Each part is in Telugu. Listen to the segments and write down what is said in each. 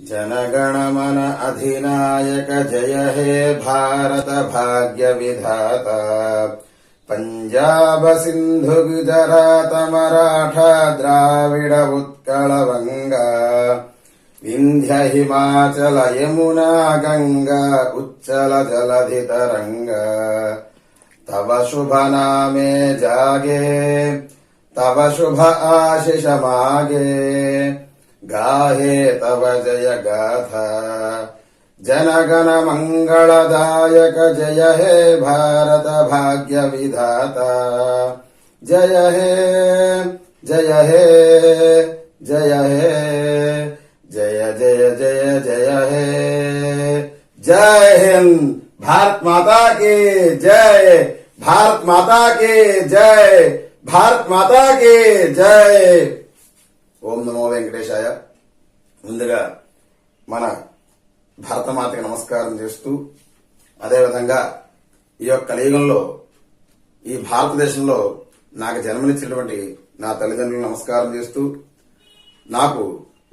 जनगणमन अधिनायक जय हे भारत भाग्य विधाता। पंजाब सिंधु गुजरात मराठा द्राविड उत्कल वंगा विंध्य हिमाचल यमुना गंगा उच्चल जलधि तरंगा। तव शुभ नामे जागे तव शुभ आशीष मागे गाहे तव जय गाथा। जनगण मंगलदायक जय हे भारत भाग्य विधाता। जय हे जय हे जय हे जय जय जय जय हे। जय हिंद। भारत माता की जय। भारत माता की जय। भारत माता की जय। ఓం నమో వెంకటేశాయ. ముందుగా మన భరతమాతకి నమస్కారం చేస్తూ, అదేవిధంగా ఈ యొక్క కలియుగంలో ఈ భారతదేశంలో నాకు జన్మనిచ్చినటువంటి నా తల్లిదండ్రులకు నమస్కారం చేస్తూ, నాకు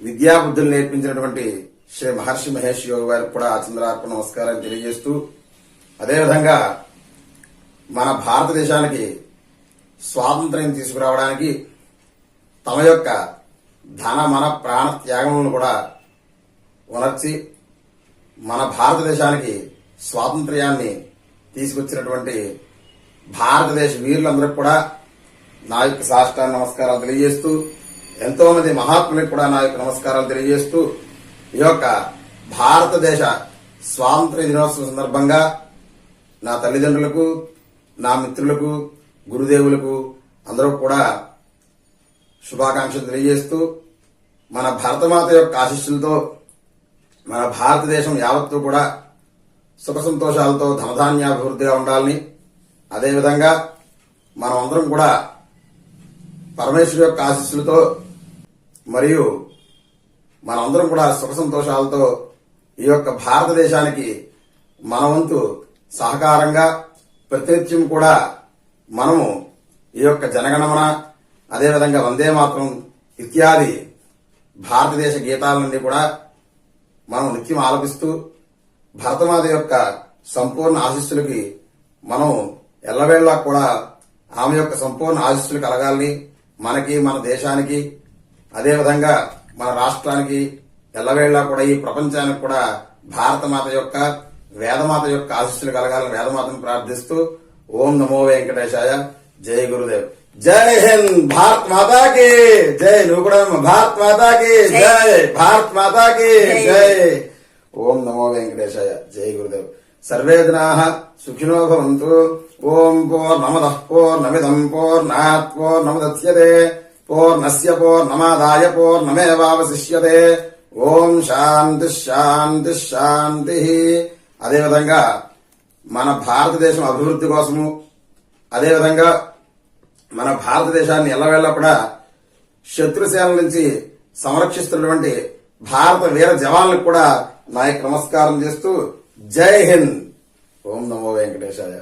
విద్యాబుద్ధులు నేర్పించినటువంటి శ్రీ మహర్షి మహేష్ యోగి వారికి కూడా ఆచంద్రార్పణ నమస్కారం తెలియజేస్తూ, అదేవిధంగా మన భారతదేశానికి స్వాతంత్ర్యం తీసుకురావడానికి తమ యొక్క ధన మన ప్రాణ త్యాగములను కూడా ఉనర్చి మన భారతదేశానికి స్వాతంత్ర్యాన్ని తీసుకొచ్చినటువంటి భారతదేశ వీరులందరికీ కూడా నా యొక్క సాష్టాంగ నమస్కారాలు తెలియజేస్తూ, ఎంతో మంది మహాత్ములకు కూడా నా యొక్క నమస్కారాలు తెలియజేస్తూ, ఈ యొక్క భారతదేశ స్వాతంత్ర్య దినోత్సవం సందర్భంగా నా తల్లిదండ్రులకు, నా మిత్రులకు, గురుదేవులకు అందరూ కూడా శుభాకాంక్షలు తెలియజేస్తూ, మన భరతమాత యొక్క ఆశీస్సులతో మన భారతదేశం యావత్తూ కూడా సుఖ సంతోషాలతో ధనధాన్యాభివృద్ధిగా ఉండాలని, అదేవిధంగా మనం అందరం కూడా పరమేశ్వరు యొక్క ఆశీస్సులతో మరియు మనందరం కూడా సుఖ సంతోషాలతో ఈ యొక్క భారతదేశానికి మన వంతు సహకారంగా ప్రతినిత్యం కూడా మనము ఈ యొక్క జనగణమన, అదేవిధంగా వందే మాతరం ఇత్యాది భారతదేశ గీతాలన్నీ కూడా మనం నిత్యం ఆలపిస్తూ భరతమాత యొక్క సంపూర్ణ ఆశీస్సులకి మనం ఎల్లవేళలా కూడా ఆమె యొక్క సంపూర్ణ ఆశీస్సులు కలగాలని, మనకి, మన దేశానికి, అదేవిధంగా మన రాష్ట్రానికి ఎల్లవేళలా కూడా ఈ ప్రపంచానికి కూడా భారతమాత యొక్క, వేదమాత యొక్క ఆశీస్సులు కలగాలని వేదమాతను ప్రార్థిస్తూ, ఓం నమో వెంకటేశాయ. జై గురుదేవ్. జై హింద్. భారత్ మాతా की జై. నువ్వు కూడా భారత్ మాతా की జై. భారత్ మాతా की జై. ఓం నమో వెంకటేశాయ. జై గురుదేవ్. సర్వే జనాః సుఖినో భవంతు. ఓం పూర్ణమదః పూర్ణమిదం పూర్ణాత్ పూర్ణముదచ్యతే పూర్ణస్య పూర్ణమాదాయ పూర్ణమేవావశిష్యతే. ఓం శాంతి శాంతి శాంతి. అదేవిధంగా మన భారతదేశం అభివృద్ధి కోసము, అదేవిధంగా మన భారతదేశాన్ని ఎల్లవేళ కూడా శత్రుసేనల నుంచి సంరక్షిస్తున్నటువంటి భారత వీర జవాన్లకు కూడా నా యొక్క నమస్కారం చేస్తూ, జై హింద్. ఓం నమో వెంకటేశాయ.